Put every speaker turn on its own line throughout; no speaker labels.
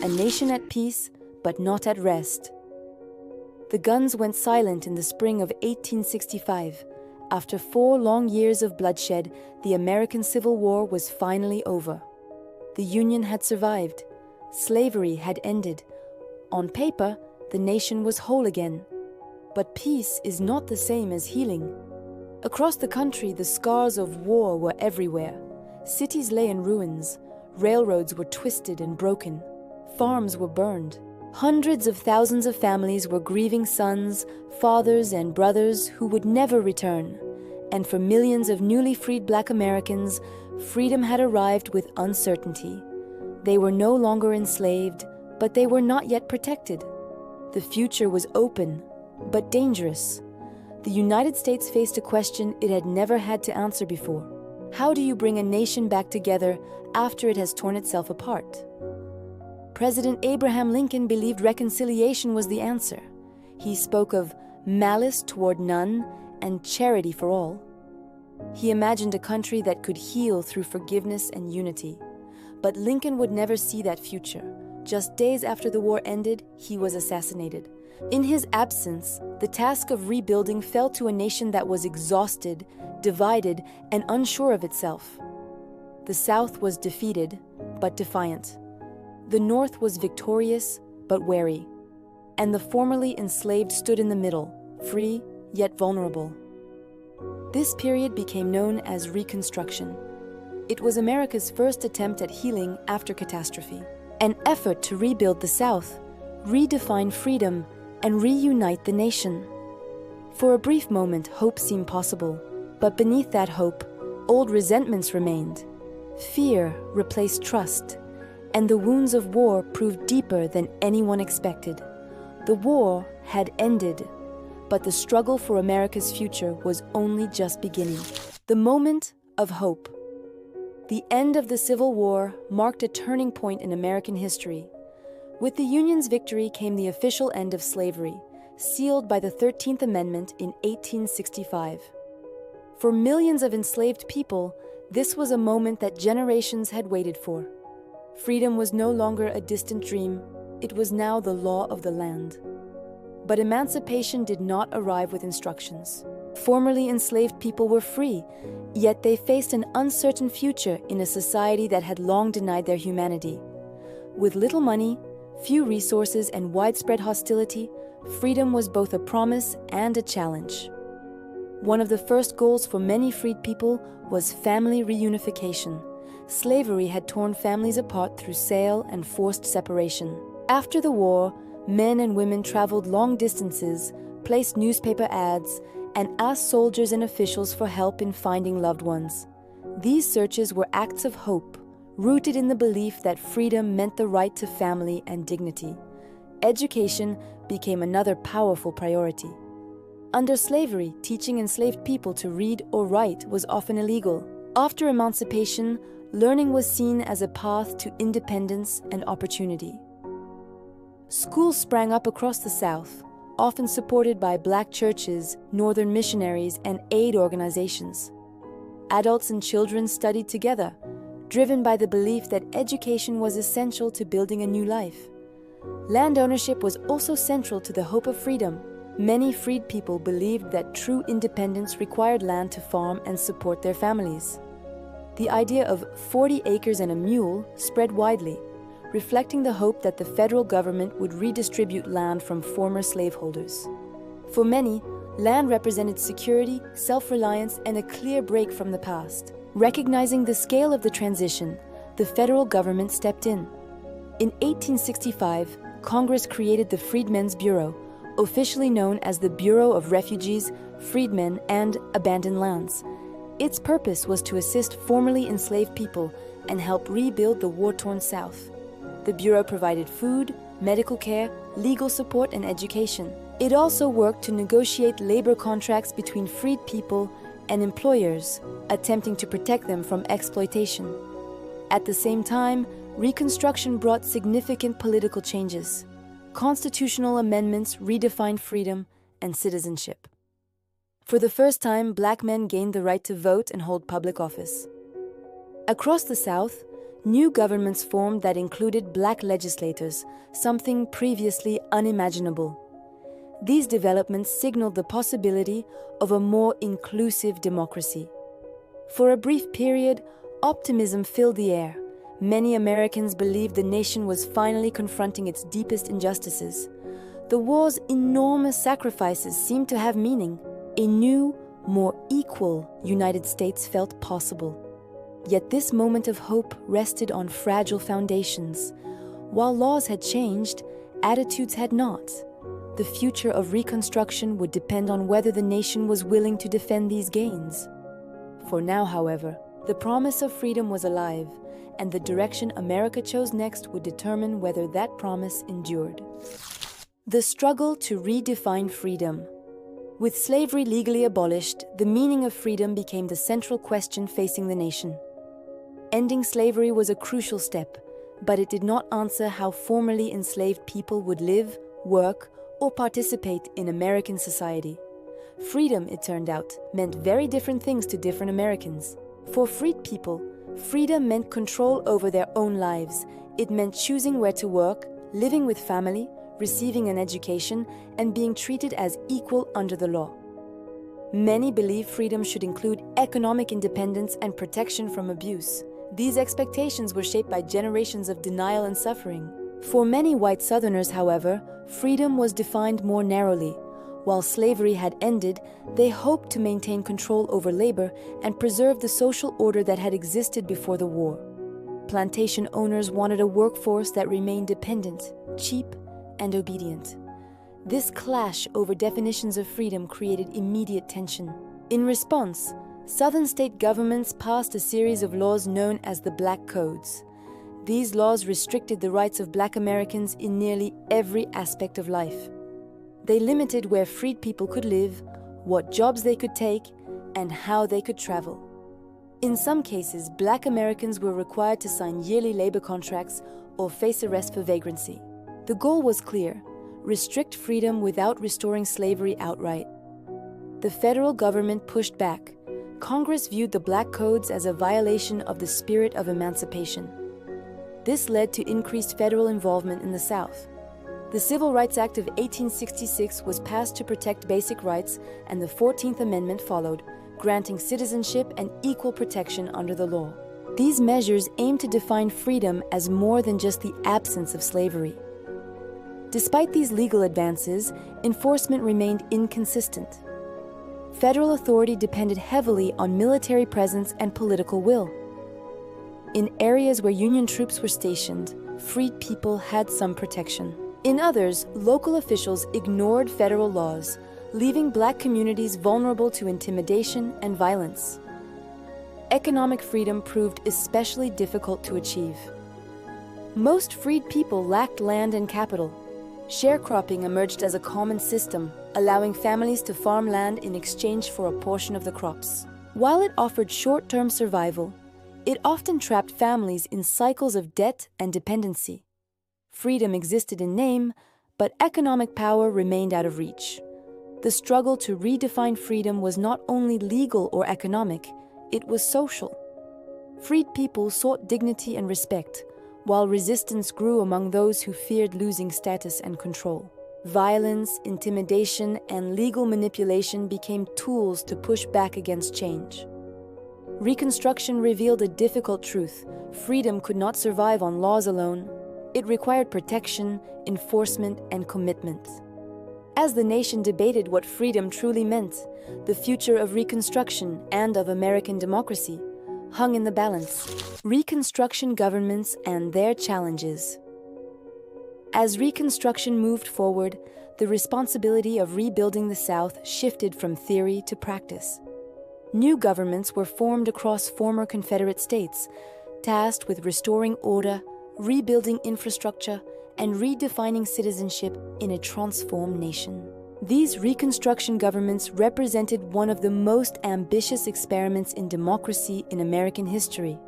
a nation at peace, but not at rest. The guns went silent in the spring of 1865. After 4 long years of bloodshed, the American Civil War was finally over. The Union had survived. Slavery had ended. On paper, the nation was whole again. But peace is not the same as healing. Across the country, the scars of war were everywhere. Cities lay in ruins. Railroads were twisted and broken. Farms were burned. Hundreds of thousands of families were grieving sons, fathers, and brothers who would never return. And for millions of newly freed Black Americans, freedom had arrived with uncertainty. They were no longer enslaved, but they were not yet protected. The future was open, but dangerous. The United States faced a question it had never had to answer before. How do you bring a nation back together after it has torn itself apart? President Abraham Lincoln believed reconciliation was the answer. He spoke of malice toward none and charity for all. He imagined a country that could heal through forgiveness and unity. But Lincoln would never see that future. Just days after the war ended, he was assassinated. In his absence, the task of rebuilding fell to a nation that was exhausted, divided, and unsure of itself. The South was defeated, but defiant. The North was victorious, but wary. And the formerly enslaved stood in the middle, free, yet vulnerable. This period became known as Reconstruction. It was America's first attempt at healing after catastrophe, an effort to rebuild the South, redefine freedom, and reunite the nation. For a brief moment, hope seemed possible, but beneath that hope, old resentments remained. Fear replaced trust, and the wounds of war proved deeper than anyone expected. The war had ended, but the struggle for America's future was only just beginning. The moment of hope. The end of the Civil War marked a turning point in American history. With the Union's victory came the official end of slavery, sealed by the 13th Amendment in 1865. For millions of enslaved people, this was a moment that generations had waited for. Freedom was no longer a distant dream, it was now the law of the land. But emancipation did not arrive with instructions. Formerly enslaved people were free, yet they faced an uncertain future in a society that had long denied their humanity. With little money, few resources, and widespread hostility, freedom was both a promise and a challenge. One of the first goals for many freed people was family reunification. Slavery had torn families apart through sale and forced separation. After the war, men and women traveled long distances, placed newspaper ads, and asked soldiers and officials for help in finding loved ones. These searches were acts of hope, rooted in the belief that freedom meant the right to family and dignity. Education became another powerful priority. Under slavery, teaching enslaved people to read or write was often illegal. After emancipation, learning was seen as a path to independence and opportunity. Schools sprang up across the South, often supported by Black churches, Northern missionaries, and aid organizations. Adults and children studied together, driven by the belief that education was essential to building a new life. Land ownership was also central to the hope of freedom. Many freed people believed that true independence required land to farm and support their families. The idea of 40 acres and a mule spread widely, reflecting the hope that the federal government would redistribute land from former slaveholders. For many, land represented security, self-reliance, and a clear break from the past. Recognizing the scale of the transition, the federal government stepped in. In 1865, Congress created the Freedmen's Bureau, officially known as the Bureau of Refugees, Freedmen, and Abandoned Lands. Its purpose was to assist formerly enslaved people and help rebuild the war-torn South. The Bureau provided food, medical care, legal support, and education. It also worked to negotiate labor contracts between freed people and employers, attempting to protect them from exploitation. At the same time, Reconstruction brought significant political changes. Constitutional amendments redefined freedom and citizenship. For the first time, Black men gained the right to vote and hold public office. Across the South, New governments formed that included black legislators, something previously unimaginable. These developments signaled the possibility of a more inclusive democracy. For a brief period, optimism filled the air. Many Americans believed the nation was finally confronting its deepest injustices. The war's enormous sacrifices seemed to have meaning. A new, more equal United States felt possible. Yet this moment of hope rested on fragile foundations. While laws had changed, attitudes had not. The future of Reconstruction would depend on whether the nation was willing to defend these gains. For now, however, the promise of freedom was alive, and the direction America chose next would determine whether that promise endured. The struggle to redefine freedom. With slavery legally abolished, the meaning of freedom became the central question facing the nation. Ending slavery was a crucial step, but it did not answer how formerly enslaved people would live, work, or participate in American society. Freedom, it turned out, meant very different things to different Americans. For freed people, freedom meant control over their own lives. It meant choosing where to work, living with family, receiving an education, and being treated as equal under the law. Many believe freedom should include economic independence and protection from abuse. These expectations were shaped by generations of denial and suffering. For many white Southerners, however, freedom was defined more narrowly. While slavery had ended, they hoped to maintain control over labor and preserve the social order that had existed before the war. Plantation owners wanted a workforce that remained dependent, cheap, and obedient. This clash over definitions of freedom created immediate tension. In response, Southern state governments passed a series of laws known as the Black Codes. These laws restricted the rights of Black Americans in nearly every aspect of life. They limited where freed people could live, what jobs they could take, and how they could travel. In some cases, Black Americans were required to sign yearly labor contracts or face arrest for vagrancy. The goal was clear: restrict freedom without restoring slavery outright. The federal government pushed back. Congress viewed the Black Codes as a violation of the spirit of emancipation. This led to increased federal involvement in the South. The Civil Rights Act of 1866 was passed to protect basic rights, and the 14th Amendment followed, granting citizenship and equal protection under the law. These measures aimed to define freedom as more than just the absence of slavery. Despite these legal advances, enforcement remained inconsistent. Federal authority depended heavily on military presence and political will. In areas where Union troops were stationed, freed people had some protection. In others, local officials ignored federal laws, leaving Black communities vulnerable to intimidation and violence. Economic freedom proved especially difficult to achieve. Most freed people lacked land and capital. Sharecropping emerged as a common system, allowing families to farm land in exchange for a portion of the crops. While it offered short-term survival, it often trapped families in cycles of debt and dependency. Freedom existed in name, but economic power remained out of reach. The struggle to redefine freedom was not only legal or economic, it was social. Freed people sought dignity and respect, while resistance grew among those who feared losing status and control. Violence, intimidation, and legal manipulation became tools to push back against change. Reconstruction revealed a difficult truth: freedom could not survive on laws alone. It required protection, enforcement, and commitment. As the nation debated what freedom truly meant, the future of Reconstruction and of American democracy hung in the balance. Reconstruction governments and their challenges. As Reconstruction moved forward, the responsibility of rebuilding the South shifted from theory to practice. New governments were formed across former Confederate states, tasked with restoring order, rebuilding infrastructure, and redefining citizenship in a transformed nation. These Reconstruction governments represented one of the most ambitious experiments in democracy in American history.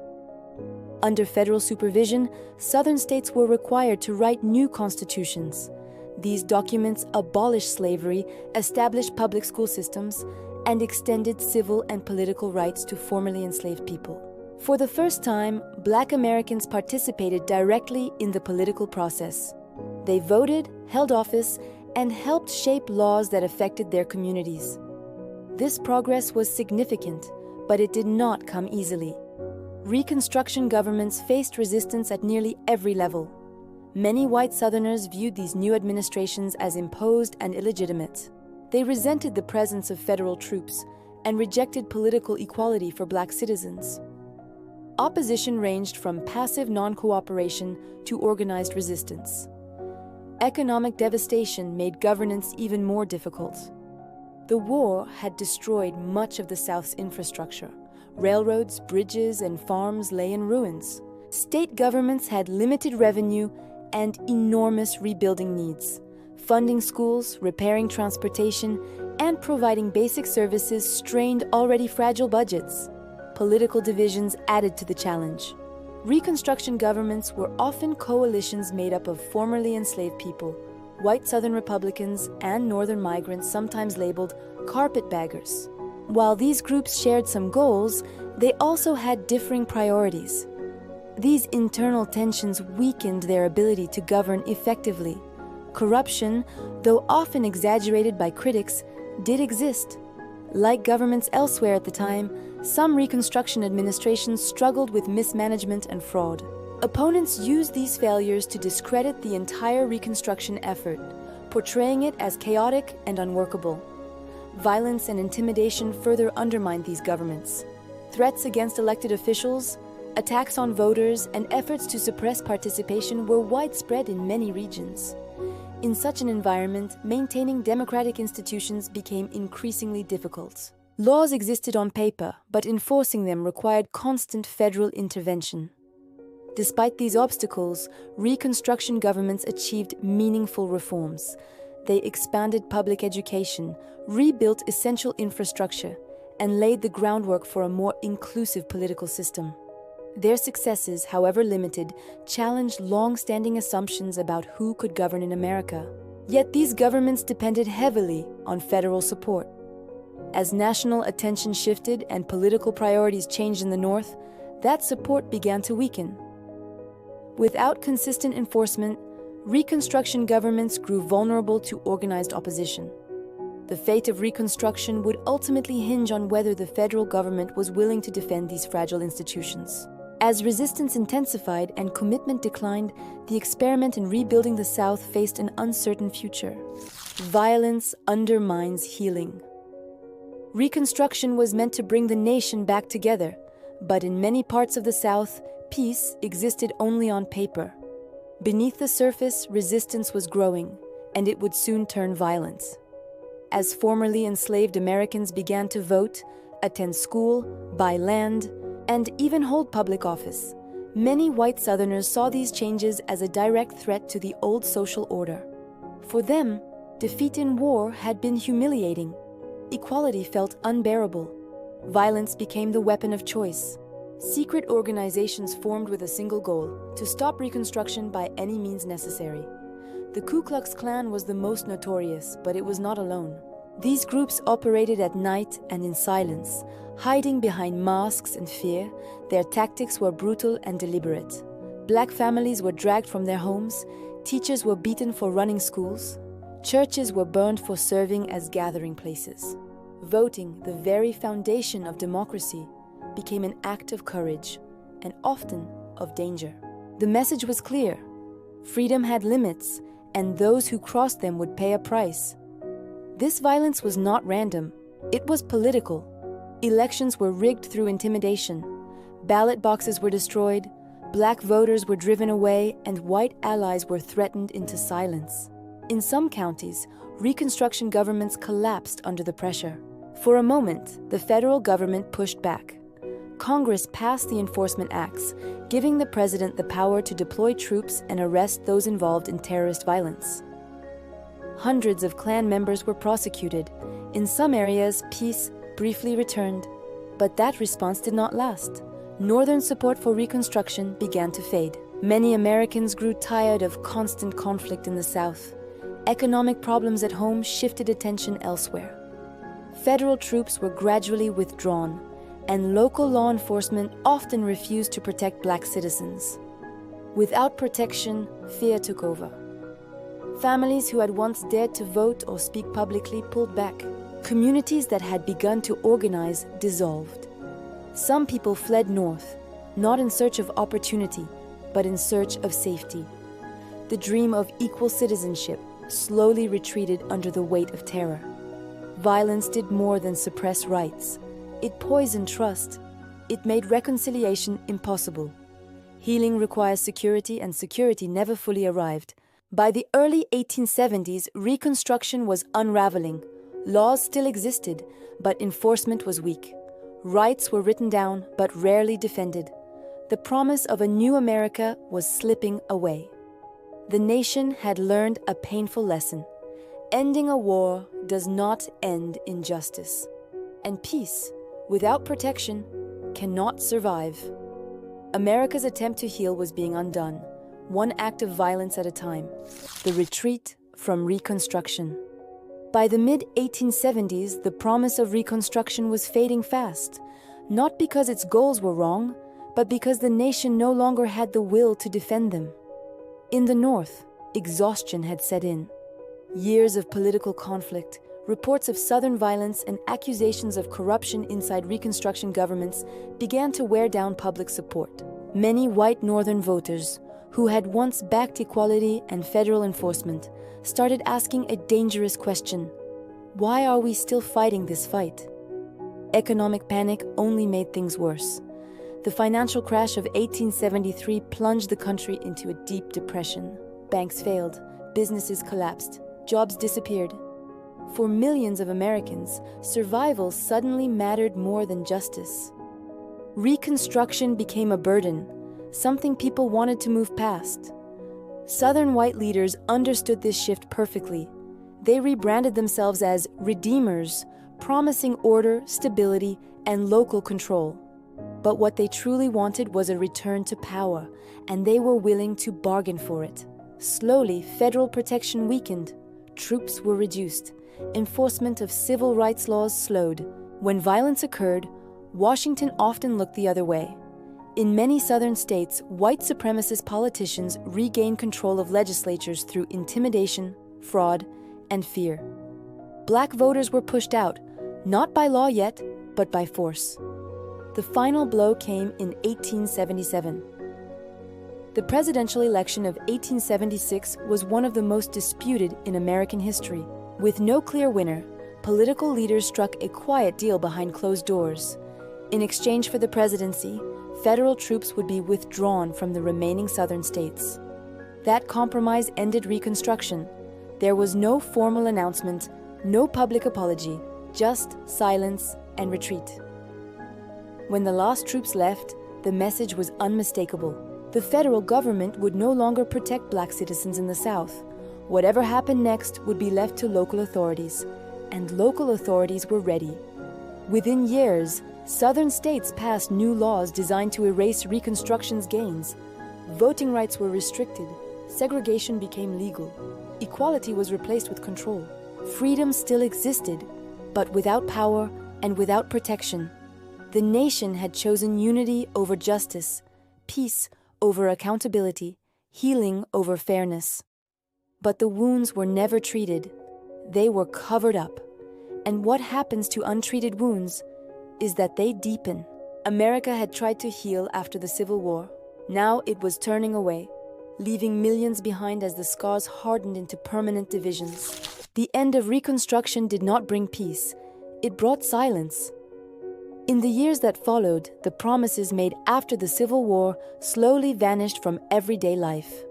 Under federal supervision, Southern states were required to write new constitutions. These documents abolished slavery, established public school systems, and extended civil and political rights to formerly enslaved people. For the first time, Black Americans participated directly in the political process. They voted, held office, and helped shape laws that affected their communities. This progress was significant, but it did not come easily. Reconstruction governments faced resistance at nearly every level. Many white Southerners viewed these new administrations as imposed and illegitimate. They resented the presence of federal troops and rejected political equality for Black citizens. Opposition ranged from passive non-cooperation to organized resistance. Economic devastation made governance even more difficult. The war had destroyed much of the South's infrastructure. Railroads, bridges, and farms lay in ruins. State governments had limited revenue and enormous rebuilding needs. Funding schools, repairing transportation, and providing basic services strained already fragile budgets. Political divisions added to the challenge. Reconstruction governments were often coalitions made up of formerly enslaved people, white Southern Republicans, and Northern migrants, sometimes labeled carpetbaggers. While these groups shared some goals, they also had differing priorities. These internal tensions weakened their ability to govern effectively. Corruption, though often exaggerated by critics, did exist. Like governments elsewhere at the time, some Reconstruction administrations struggled with mismanagement and fraud. Opponents used these failures to discredit the entire Reconstruction effort, portraying it as chaotic and unworkable. Violence and intimidation further undermined these governments. Threats against elected officials, attacks on voters, and efforts to suppress participation were widespread in many regions. In such an environment, maintaining democratic institutions became increasingly difficult. Laws existed on paper, but enforcing them required constant federal intervention. Despite these obstacles, Reconstruction governments achieved meaningful reforms. They expanded public education, rebuilt essential infrastructure, and laid the groundwork for a more inclusive political system. Their successes, however limited, challenged long-standing assumptions about who could govern in America. Yet these governments depended heavily on federal support. As national attention shifted and political priorities changed in the North, that support began to weaken. Without consistent enforcement, Reconstruction governments grew vulnerable to organized opposition. The fate of Reconstruction would ultimately hinge on whether the federal government was willing to defend these fragile institutions. As resistance intensified and commitment declined, the experiment in rebuilding the South faced an uncertain future. Violence undermines healing. Reconstruction was meant to bring the nation back together, but in many parts of the South, peace existed only on paper. Beneath the surface, resistance was growing, and it would soon turn violent. As formerly enslaved Americans began to vote, attend school, buy land, and even hold public office, many white Southerners saw these changes as a direct threat to the old social order. For them, defeat in war had been humiliating. Equality felt unbearable. Violence became the weapon of choice. Secret organizations formed with a single goal: to stop Reconstruction by any means necessary. The Ku Klux Klan was the most notorious, but it was not alone. These groups operated at night and in silence, hiding behind masks and fear. Their tactics were brutal and deliberate. Black families were dragged from their homes, teachers were beaten for running schools, churches were burned for serving as gathering places. Voting, the very foundation of democracy, became an act of courage and often of danger. The message was clear: freedom had limits, and those who crossed them would pay a price. This violence was not random, it was political. Elections were rigged through intimidation. Ballot boxes were destroyed, Black voters were driven away, and white allies were threatened into silence. In some counties, Reconstruction governments collapsed under the pressure. For a moment, the federal government pushed back. Congress passed the Enforcement Acts, giving the president the power to deploy troops and arrest those involved in terrorist violence. Hundreds of Klan members were prosecuted. In some areas, peace briefly returned, but that response did not last. Northern support for Reconstruction began to fade. Many Americans grew tired of constant conflict in the South. Economic problems at home shifted attention elsewhere. Federal troops were gradually withdrawn, and local law enforcement often refused to protect black citizens. Without protection, fear took over. Families who had once dared to vote or speak publicly pulled back. Communities that had begun to organize dissolved. Some people fled north, not in search of opportunity, but in search of safety. The dream of equal citizenship slowly retreated under the weight of terror. Violence did more than suppress rights. It poisoned trust. It made reconciliation impossible. Healing requires security, and security never fully arrived. By the early 1870s, Reconstruction was unraveling. Laws still existed, but enforcement was weak. Rights were written down, but rarely defended. The promise of a new America was slipping away. The nation had learned a painful lesson. Ending a war does not end injustice. And peace, without protection, cannot survive. America's attempt to heal was being undone, one act of violence at a time. The retreat from Reconstruction. By the mid-1870s, the promise of Reconstruction was fading fast, not because its goals were wrong, but because the nation no longer had the will to defend them. In the North, exhaustion had set in. Years of political conflict, reports of Southern violence, and accusations of corruption inside Reconstruction governments began to wear down public support. Many white Northern voters, who had once backed equality and federal enforcement, started asking a dangerous question: why are we still fighting this fight? Economic panic only made things worse. The financial crash of 1873 plunged the country into a deep depression. Banks failed, businesses collapsed, jobs disappeared. For millions of Americans, survival suddenly mattered more than justice. Reconstruction became a burden, something people wanted to move past. Southern white leaders understood this shift perfectly. They rebranded themselves as redeemers, promising order, stability, and local control. But what they truly wanted was a return to power, and they were willing to bargain for it. Slowly, federal protection weakened. Troops were reduced. Enforcement of civil rights laws slowed. When violence occurred, Washington often looked the other way. In many Southern states, white supremacist politicians regained control of legislatures through intimidation, fraud, and fear. Black voters were pushed out, not by law yet, but by force. The final blow came in 1877. The presidential election of 1876 was one of the most disputed in American history. With no clear winner, political leaders struck a quiet deal behind closed doors. In exchange for the presidency, federal troops would be withdrawn from the remaining Southern states. That compromise ended Reconstruction. There was no formal announcement, no public apology, just silence and retreat. When the last troops left, the message was unmistakable. The federal government would no longer protect black citizens in the South. Whatever happened next would be left to local authorities, and local authorities were ready. Within years, Southern states passed new laws designed to erase Reconstruction's gains. Voting rights were restricted, segregation became legal, equality was replaced with control. Freedom still existed, but without power and without protection. The nation had chosen unity over justice, peace over accountability, healing over fairness. But the wounds were never treated. They were covered up. And what happens to untreated wounds is that they deepen. America had tried to heal after the Civil War. Now it was turning away, leaving millions behind as the scars hardened into permanent divisions. The end of Reconstruction did not bring peace. It brought silence. In the years that followed, the promises made after the Civil War slowly vanished from everyday life.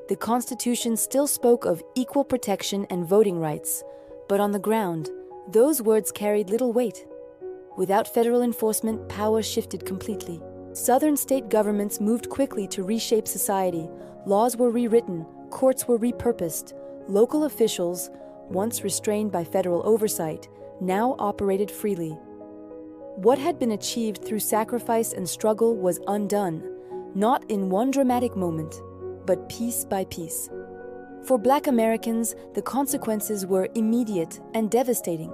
The Constitution still spoke of equal protection and voting rights, but on the ground, those words carried little weight. Without federal enforcement, power shifted completely. Southern state governments moved quickly to reshape society. Laws were rewritten, courts were repurposed. Local officials, once restrained by federal oversight, now operated freely. What had been achieved through sacrifice and struggle was undone, not in one dramatic moment, but piece by piece. For Black Americans, the consequences were immediate and devastating.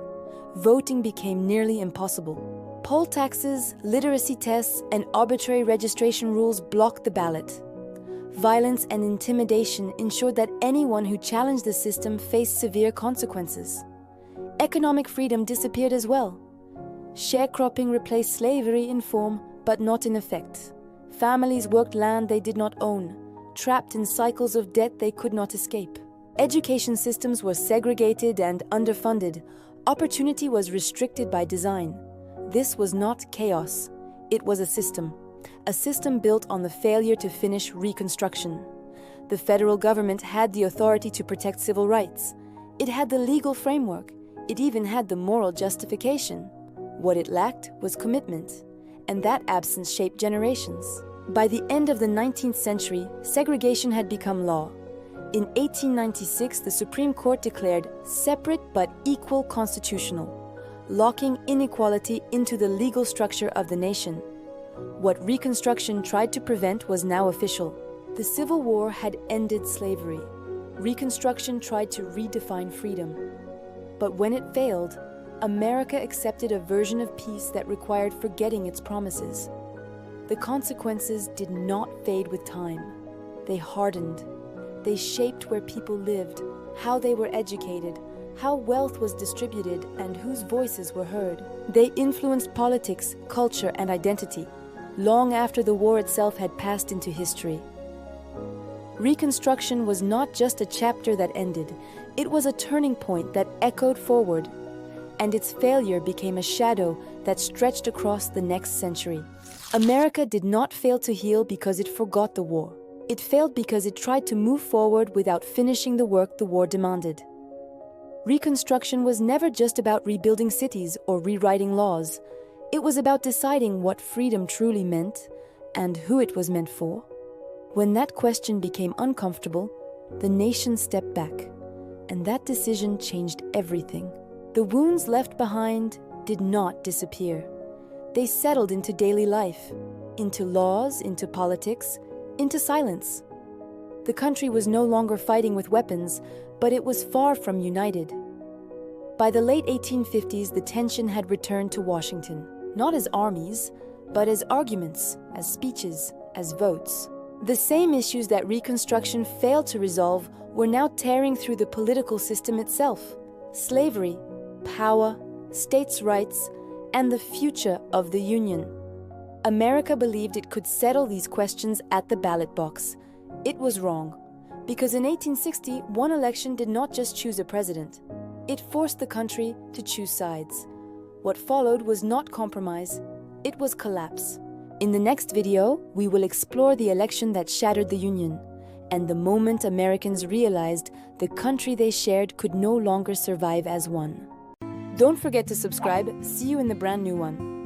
Voting became nearly impossible. Poll taxes, literacy tests, and arbitrary registration rules blocked the ballot. Violence and intimidation ensured that anyone who challenged the system faced severe consequences. Economic freedom disappeared as well. Sharecropping replaced slavery in form, but not in effect. Families worked land they did not own, trapped in cycles of debt they could not escape. Education systems were segregated and underfunded. Opportunity was restricted by design. This was not chaos. It was a system built on the failure to finish Reconstruction. The federal government had the authority to protect civil rights. It had the legal framework. It even had the moral justification. What it lacked was commitment, and that absence shaped generations. By the end of the 19th century, segregation had become law. In 1896, the Supreme Court declared separate but equal constitutional, locking inequality into the legal structure of the nation. What Reconstruction tried to prevent was now official. The Civil War had ended slavery. Reconstruction tried to redefine freedom. But when it failed, America accepted a version of peace that required forgetting its promises. The consequences did not fade with time. They hardened. They shaped where people lived, how they were educated, how wealth was distributed, and whose voices were heard. They influenced politics, culture, and identity, long after the war itself had passed into history. Reconstruction was not just a chapter that ended, it was a turning point that echoed forward, and its failure became a shadow that stretched across the next century. America did not fail to heal because it forgot the war. It failed because it tried to move forward without finishing the work the war demanded. Reconstruction was never just about rebuilding cities or rewriting laws. It was about deciding what freedom truly meant and who it was meant for. When that question became uncomfortable, the nation stepped back, and that decision changed everything. The wounds left behind did not disappear. They settled into daily life, into laws, into politics, into silence. The country was no longer fighting with weapons, but it was far from united. By the late 1850s, the tension had returned to Washington, not as armies, but as arguments, as speeches, as votes. The same issues that Reconstruction failed to resolve were now tearing through the political system itself. Slavery, power, states' rights, and the future of the Union. America believed it could settle these questions at the ballot box. It was wrong, because in 1860, one election did not just choose a president. It forced the country to choose sides. What followed was not compromise, it was collapse. In the next video, we will explore the election that shattered the Union, and the moment Americans realized the country they shared could no longer survive as one. Don't forget to subscribe. See you in the brand new one.